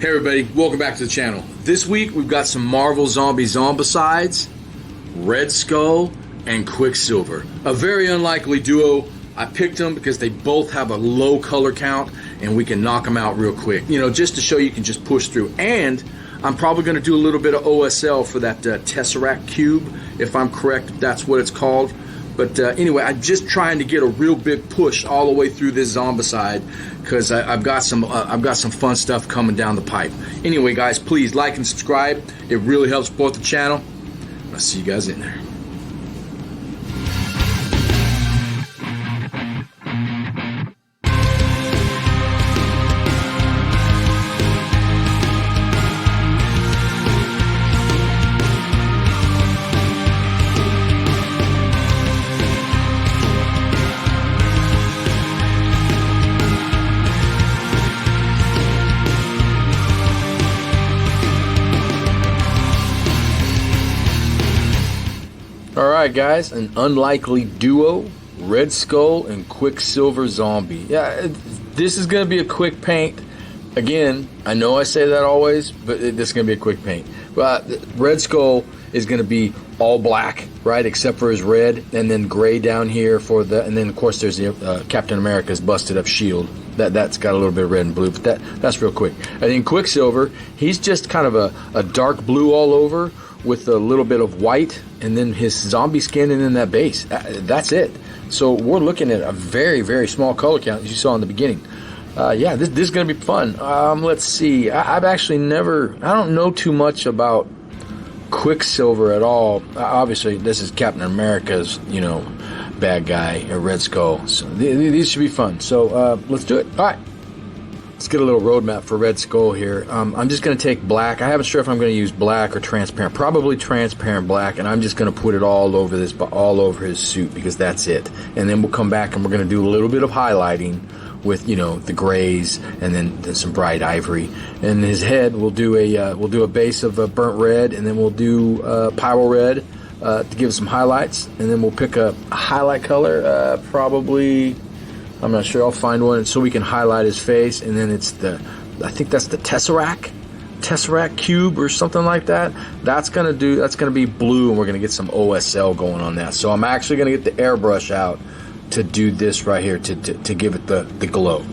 Hey everybody, welcome back to the channel. This week we've got some Marvel Zombies Zombicides, Red Skull, and Quicksilver. A very unlikely duo. I picked them because they both have a low color count and we can knock them out real quick. You know, just to show you can just push through. And I'm probably going to do a little bit of OSL for that Tesseract Cube, if I'm correct, that's what it's called. But anyway, I'm just trying to get a real big push all the way through this Zombicide because I've got some fun stuff coming down the pipe. Anyway, guys, please like and subscribe. It really helps support the channel. I'll see you guys in there. Alright guys, an unlikely duo, Red Skull and Quicksilver Zombie. Yeah, this is going to be a quick paint. Again, I know I say that always, but this is going to be a quick paint. Red Skull is going to be all black, right, except for his red, and then gray down here for the, and then of course there's the Captain America's busted up shield. That's got a little bit of red and blue, but that's real quick. And then Quicksilver, he's just kind of a dark blue all over with a little bit of white, and then his zombie skin, and then that base. That's it. So we're looking at a very, very small color count, as you saw in the beginning. Yeah, this is going to be fun. Let's see. I've actually never, I don't know too much about Quicksilver at all. Obviously, this is Captain America's, you know, bad guy, a Red Skull. So these should be fun. So let's do it. All right. Let's get a little roadmap for Red Skull here. I'm just going to take black. I haven't sure if I'm going to use black or transparent. Probably transparent black, and I'm just going to put it all over this, all over his suit, because that's it. And then we'll come back and we're going to do a little bit of highlighting with, you know, the grays, and then some bright ivory. And his head, we'll do a base of burnt red, and then we'll do pyro red to give some highlights. And then we'll pick a highlight color, probably, I'm not sure, I'll find one so we can highlight his face. And then it's I think that's the Tesseract Cube or something like that. That's gonna be blue, and we're gonna get some OSL going on that. So I'm actually gonna get the airbrush out to do this right here to give it the glow.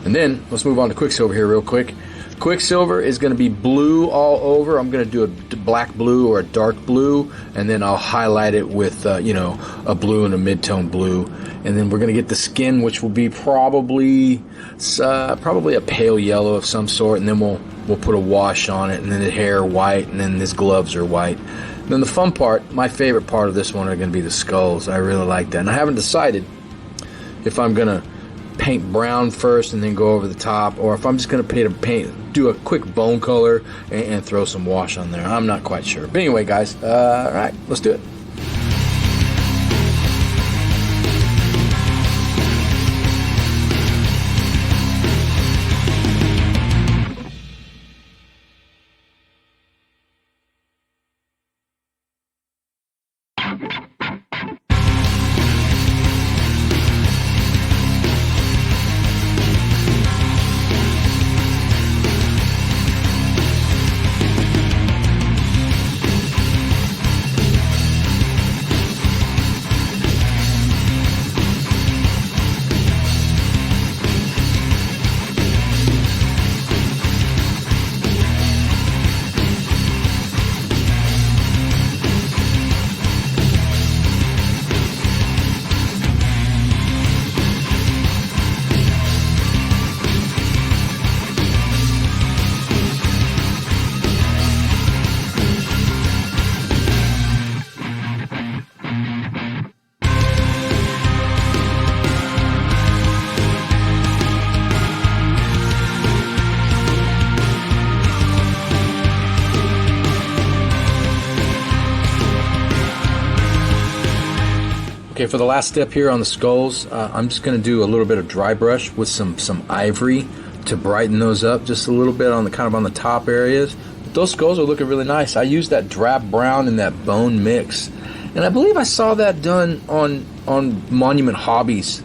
And then let's move on to Quicksilver here real quick. Quicksilver is going to be blue all over. I'm going to do a black blue or a dark blue, and then I'll highlight it with you know, a blue and a mid-tone blue. And then we're going to get the skin, which will be probably a pale yellow of some sort, and then we'll put a wash on it, and then the hair white, and then his gloves are white. And then the fun part, my favorite part of this one, are going to be the skulls. I really like that, and I haven't decided if I'm going to paint brown first and then go over the top, or if I'm just going to do a quick bone color and throw some wash on there. I'm not quite sure. But anyway, guys, all right, let's do it. Okay, for the last step here on the skulls, I'm just going to do a little bit of dry brush with some ivory to brighten those up just a little bit on the kind of on the top areas. But those skulls are looking really nice. I used that drab brown and that bone mix, and I believe I saw that done on Monument Hobbies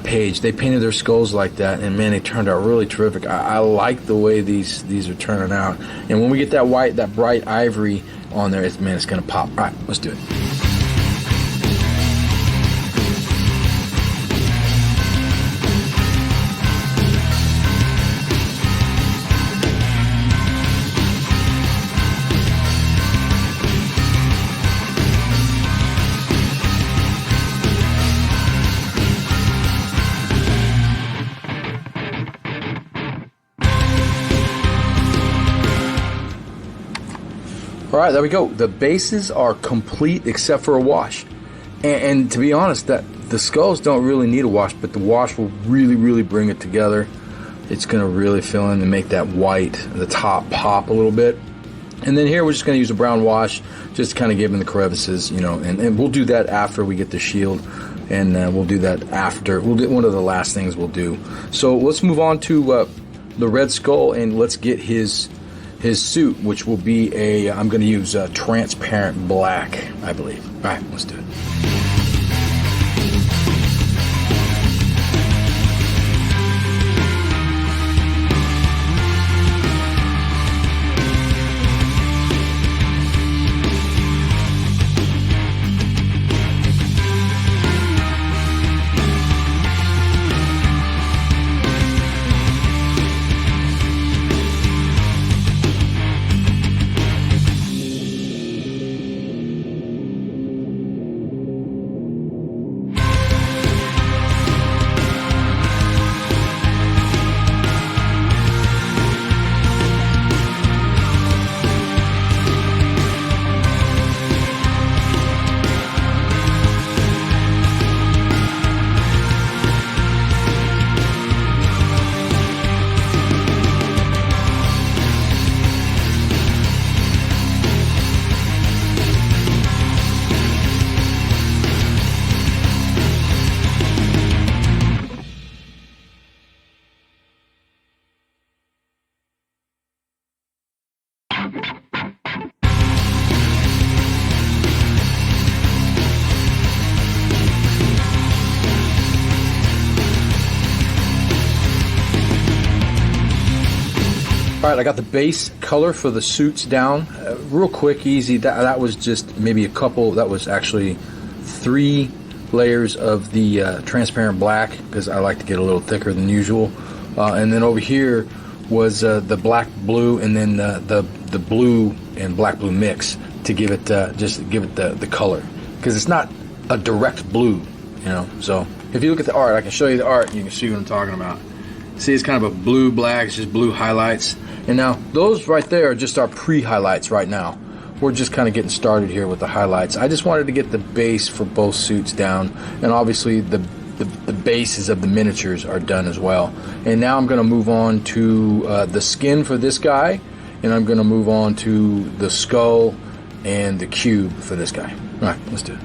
page. They painted their skulls like that, and man, they turned out really terrific. I like the way these are turning out. And when we get that white, that bright ivory on there, it's gonna pop. All right, let's do it. All right, there we go. The bases are complete except for a wash. And to be honest, that the skulls don't really need a wash, but the wash will really, really bring it together. It's going to really fill in and make that white, the top, pop a little bit. And then here we're just going to use a brown wash, just kind of give them the crevices, you know, and we'll do that after we get the shield. And we'll do that after. We'll do one of the last things we'll do. So let's move on to the Red Skull, and let's get his suit, which will be I'm going to use transparent black, I believe. All right, let's do it. All right, I got the base color for the suits down. Real quick, easy. That was just maybe a couple. That was actually 3 layers of the transparent black, because I like to get a little thicker than usual. And then over here was the black blue, and then the blue and black blue mix to give it just give it the color, because it's not a direct blue, you know. So if you look at the art, I can show you the art, and you can see what I'm talking about. See, it's kind of a blue black, it's just blue highlights. And now those right there are just our pre-highlights right now. We're just kind of getting started here with the highlights. I just wanted to get the base for both suits down, and obviously the bases of the miniatures are done as well. And now I'm going to move on to the skin for this guy, and I'm going to move on to the skull and the cube for this guy. All right, let's do it.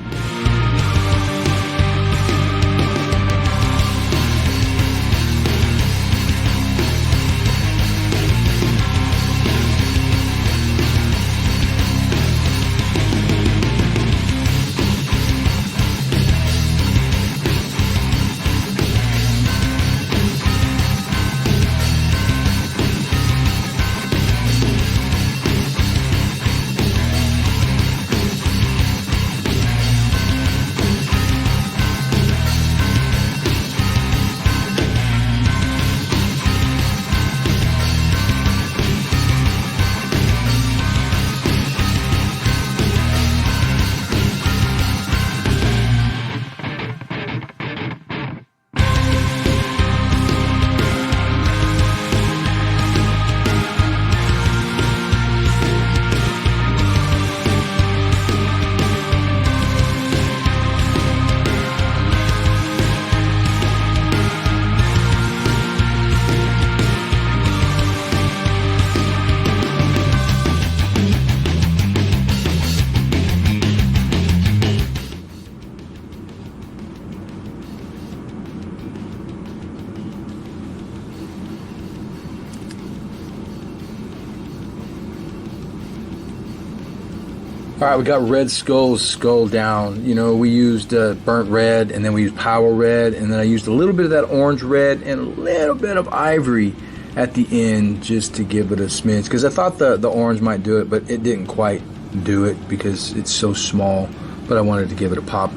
All right, we got Red Skull's skull down. You know, we used burnt red, and then we used power red, and then I used a little bit of that orange red and a little bit of ivory at the end just to give it a smidge. Because I thought the orange might do it, but it didn't quite do it because it's so small. But I wanted to give it a pop.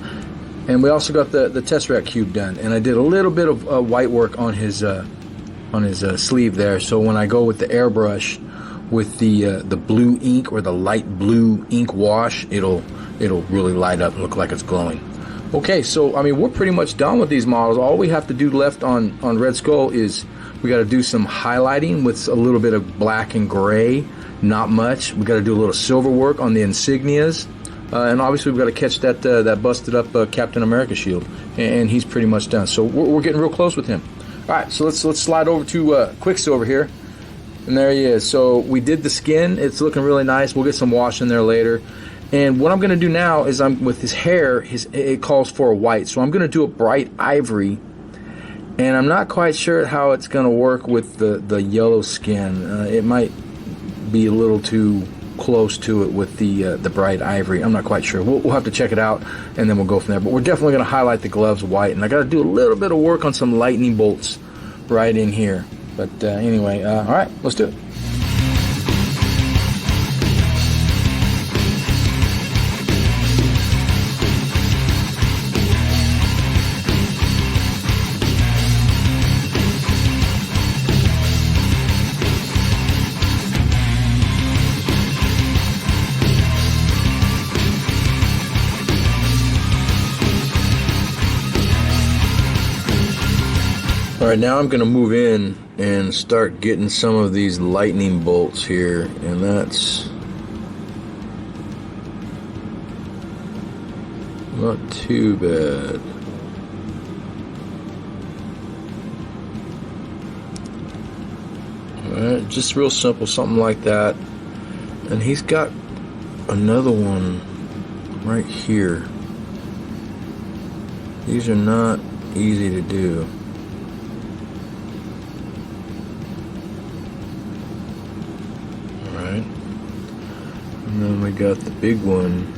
And we also got the Tesseract cube done, and I did a little bit of white work on his sleeve there. So when I go with the airbrush with the blue ink or the light blue ink wash, it'll really light up and look like it's glowing. Okay, so I mean we're pretty much done with these models. All we have to do left on Red Skull is we got to do some highlighting with a little bit of black and gray. Not much. We got to do a little silver work on the insignias, and obviously we've got to catch that busted up Captain America shield, and he's pretty much done. So we're getting real close with him. All right, so let's slide over to Quicksilver here. And there he is. So we did the skin. It's looking really nice. We'll get some wash in there later. And what I'm going to do now is with his hair, it calls for a white. So I'm going to do a bright ivory. And I'm not quite sure how it's going to work with the yellow skin. It might be a little too close to it with the bright ivory. I'm not quite sure. We'll have to check it out, and then we'll go from there. But we're definitely going to highlight the gloves white. And I got to do a little bit of work on some lightning bolts right in here. But anyway, all right, let's do it. All right, now I'm going to move in and start getting some of these lightning bolts here, and that's not too bad. All right, just real simple, something like that. And he's got another one right here. These are not easy to do. And then we got the big one.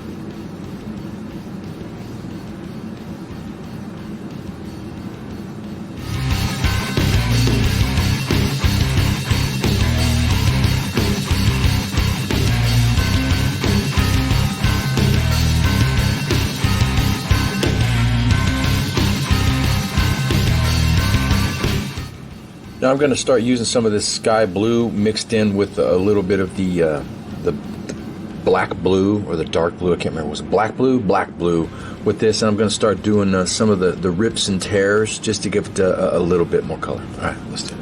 Now I'm going to start using some of this sky blue mixed in with a little bit of the black blue or the dark blue. I can't remember. Was it black blue? Black blue with this. And I'm going to start doing some of the rips and tears just to give it a little bit more color. All right, let's do it.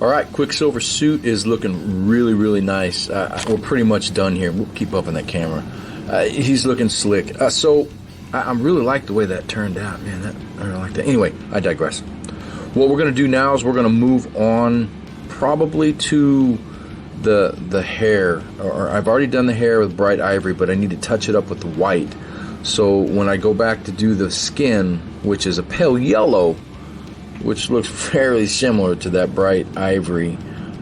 All right, Quicksilver suit is looking really, really nice. We're pretty much done here. We'll keep up on that camera. He's looking slick. So I really like the way that turned out, man. I really like that. Anyway, I digress. What we're going to do now is we're going to move on probably to the hair. Or I've already done the hair with bright ivory, but I need to touch it up with the white. So when I go back to do the skin, which is a pale yellow, which looks fairly similar to that bright ivory,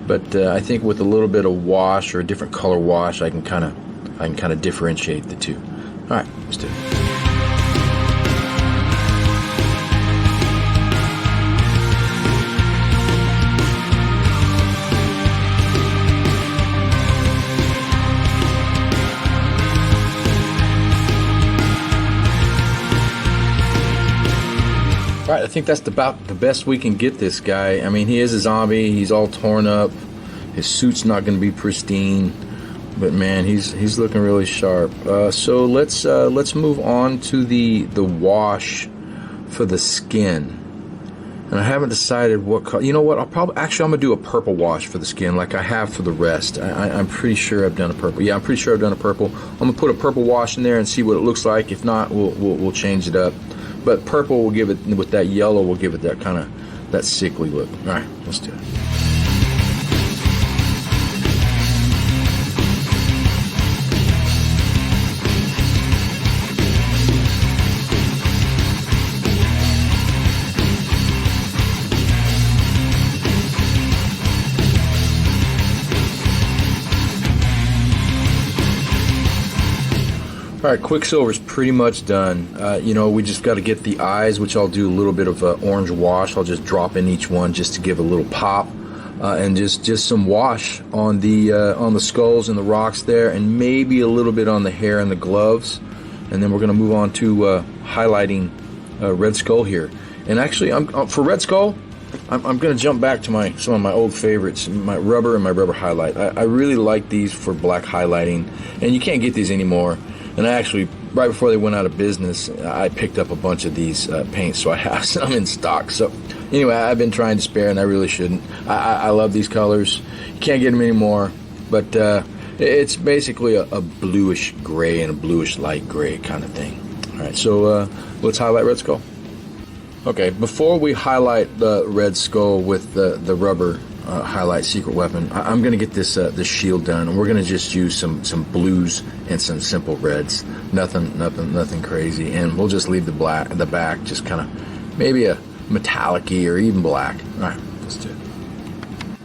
but I think with a little bit of wash or a different color wash, I can kind of differentiate the two. All right, let's do it. All right, I think that's about the best we can get this guy. I mean, he is a zombie. He's all torn up. His suit's not going to be pristine, but man, he's looking really sharp. So let's move on to the wash for the skin. And I haven't decided what color. You know what? I'm gonna do a purple wash for the skin, like I have for the rest. I'm pretty sure I've done a purple. Yeah, I'm pretty sure I've done a purple. I'm gonna put a purple wash in there and see what it looks like. If not, we'll change it up. but purple will give it, with that yellow will give it that kind of, that sickly look. All right, let's do it. All right, Quicksilver's pretty much done. You know, we just got to get the eyes, which I'll do a little bit of orange wash. I'll just drop in each one just to give a little pop, and just some wash on the skulls and the rocks there, and maybe a little bit on the hair and the gloves. And then we're going to move on to highlighting Red Skull here. And actually, for Red Skull, I'm going to jump back to some of my old favorites, my rubber and my rubber highlight. I really like these for black highlighting, and you can't get these anymore. And I actually, right before they went out of business, I picked up a bunch of these paints, so I have some in stock. So anyway, I've been trying to spare, and I really shouldn't. I love these colors. You can't get them anymore, but it's basically a bluish gray and a bluish light gray kind of thing. All right, so let's highlight Red Skull. Okay, before we highlight the Red Skull with the rubber highlight secret weapon, I'm going to get this shield done, and we're going to just use some blues and some simple reds. Nothing crazy, and we'll just leave the back just kind of maybe a metallic-y or even black. All right, let's do it.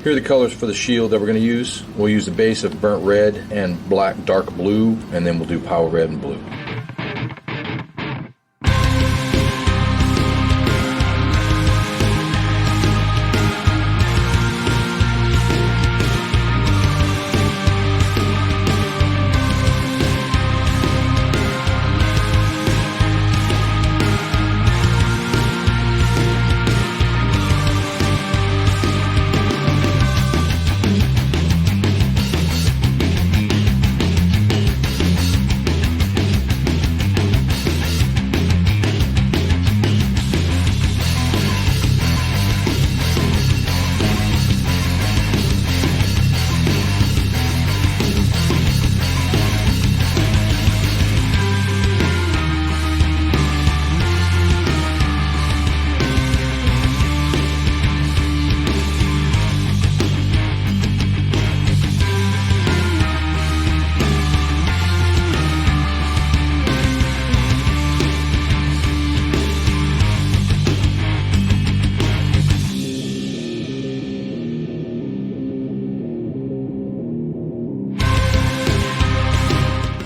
Here are the colors for the shield that we're going to use. We'll use the base of burnt red and black dark blue, and then we'll do power red and blue.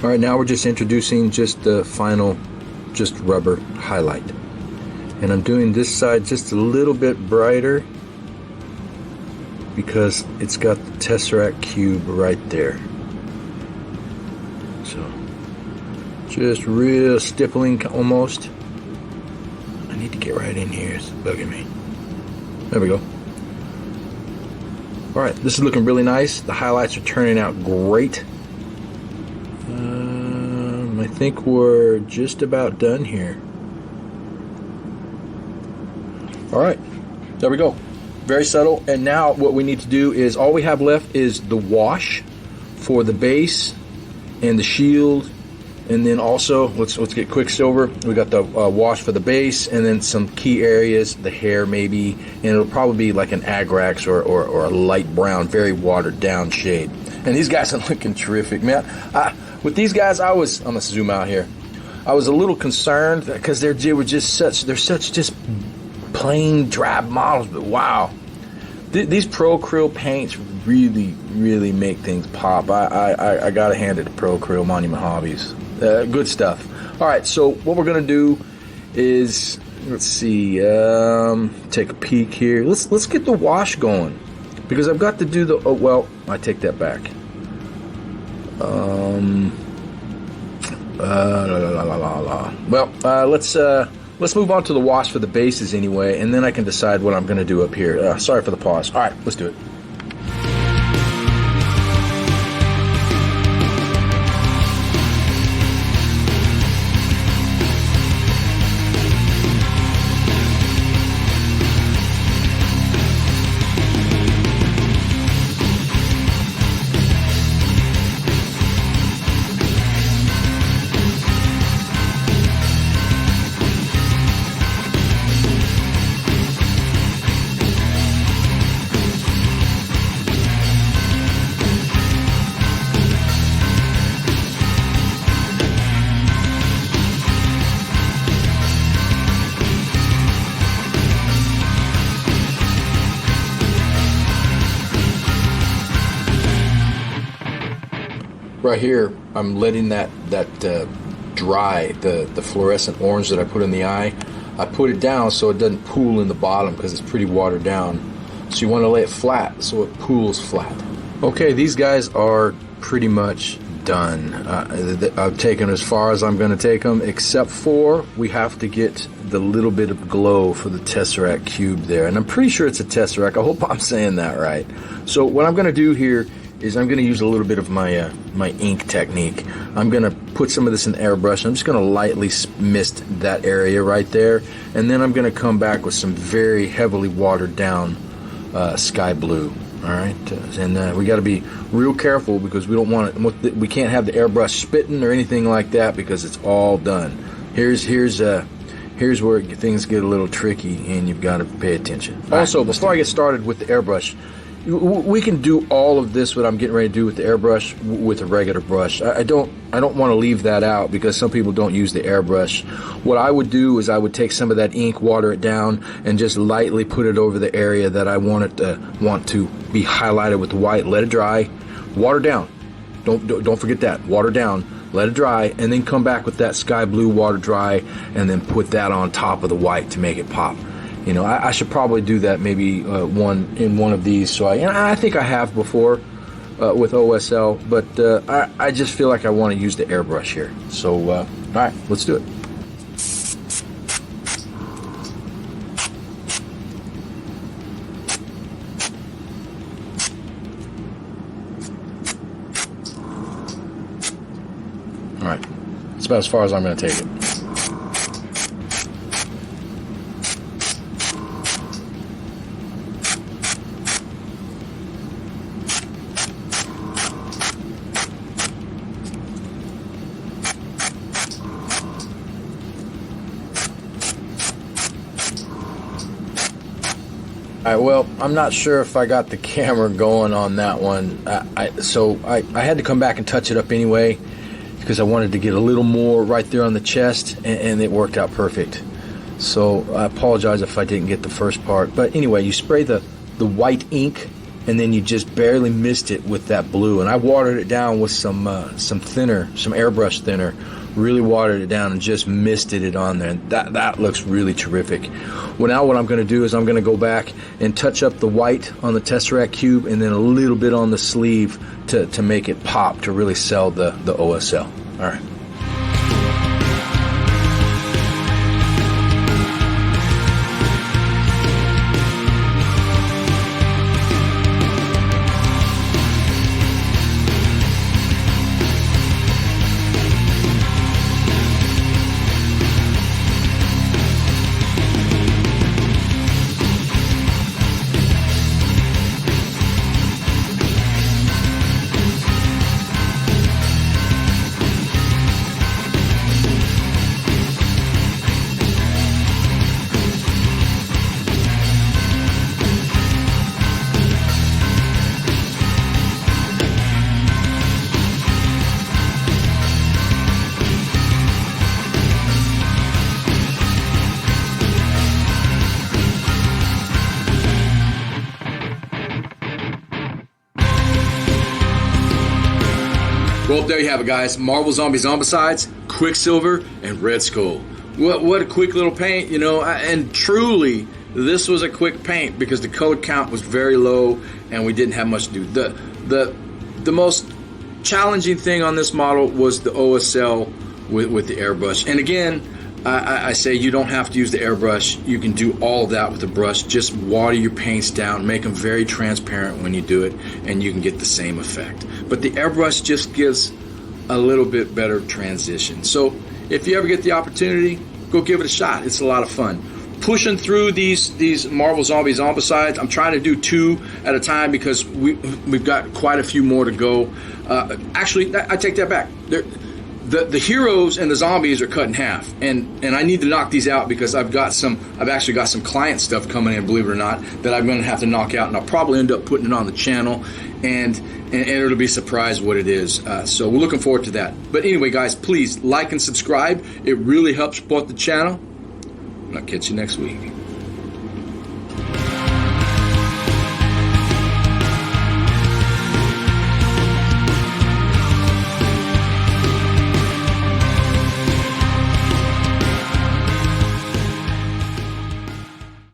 All right, now we're just introducing just the final, just rubber highlight. And I'm doing this side just a little bit brighter because it's got the Tesseract cube right there. So, just real stippling almost. I need to get right in here, it's bugging me. There we go. All right, this is looking really nice. The highlights are turning out great. I think we're just about done here. All right, there we go. Very subtle. And now what we need to do is, all we have left is the wash for the base and the shield. And then also, let's get Quicksilver. We got the wash for the base, and then some key areas, the hair maybe, and it'll probably be like an Agrax or a light brown, very watered down shade. And these guys are looking terrific, man. With these guys, I'm gonna zoom out here. I was a little concerned because they're such just plain drab models, but wow, these Pro Acryl paints really make things pop. I gotta hand it to Pro Acryl Monument Hobbies. Good stuff. All right, so what we're gonna do is, let's see, take a peek here. Let's get the wash going, because I've got to do the, oh well, I take that back. Well, let's move on to the wash for the bases anyway, and then I can decide what I'm going to do up here. Sorry for the pause. All right, let's do it. right here, I'm letting that dry, the fluorescent orange that I put in the eye. I put it down so it doesn't pool in the bottom because it's pretty watered down. So you want to lay it flat so it pools flat. Okay, these guys are pretty much done. I've taken as far as I'm going to take them, except for we have to get the little bit of glow for the Tesseract cube there. And I'm pretty sure it's a Tesseract. I hope I'm saying that right. So what I'm going to do here is I'm going to use a little bit of my my ink technique. I'm going to put some of this in airbrush. I'm just going to lightly mist that area right there, and then I'm going to come back with some very heavily watered down sky blue. All right, and we got to be real careful because we don't want it. We can't have the airbrush spitting or anything like that because it's all done. Here's where things get a little tricky, and you've got to pay attention. Also, before I get started with the airbrush, we can do all of this what I'm getting ready to do with the airbrush with a regular brush. I don't want to leave that out because some people don't use the airbrush. What I would do is I would take some of that ink, water it down, and just lightly put it over the area that I want to be highlighted with white. Let it dry, water down. Don't forget that. Water down, let it dry, and then come back with that sky blue, water dry, and then put that on top of the white to make it pop. You know, I should probably do that maybe one of these. So I think I have before with OSL, but I just feel like I want to use the airbrush here. So all right, let's do it. All right, that's about as far as I'm going to take it. All right, well, I'm not sure if I got the camera going on that one, so I had to come back and touch it up anyway because I wanted to get a little more right there on the chest, and it worked out perfect. So I apologize if I didn't get the first part, but anyway, you spray the white ink, and then you just barely mist it with that blue, and I watered it down with some thinner, some airbrush thinner. Really watered it down and just misted it on there, and that looks really terrific. Well, now what I'm going to do is I'm going to go back and touch up the white on the Tesseract cube and then a little bit on the sleeve to make it pop, to really sell the OSL. All right. Well, there you have it, guys. Marvel Zombies Zombicides, Quicksilver, and Red Skull. What a quick little paint, you know. And truly, this was a quick paint because the code count was very low and we didn't have much to do. The most challenging thing on this model was the OSL with the airbrush. And again, I say you don't have to use the airbrush. You can do all of that with the brush. Just water your paints down, make them very transparent when you do it, and you can get the same effect. But the airbrush just gives a little bit better transition. So if you ever get the opportunity, go give it a shot. It's a lot of fun. Pushing through these Marvel Zombies Zombicides. I'm trying to do 2 at a time because we've got quite a few more to go. Actually, I take that back. The heroes and the zombies are cut in half, and I need to knock these out because I've actually got some client stuff coming in, believe it or not, that I'm going to have to knock out, and I'll probably end up putting it on the channel, and it'll be a surprise what it is. So we're looking forward to that. But anyway, guys, please like and subscribe. It really helps support the channel. And I'll catch you next week.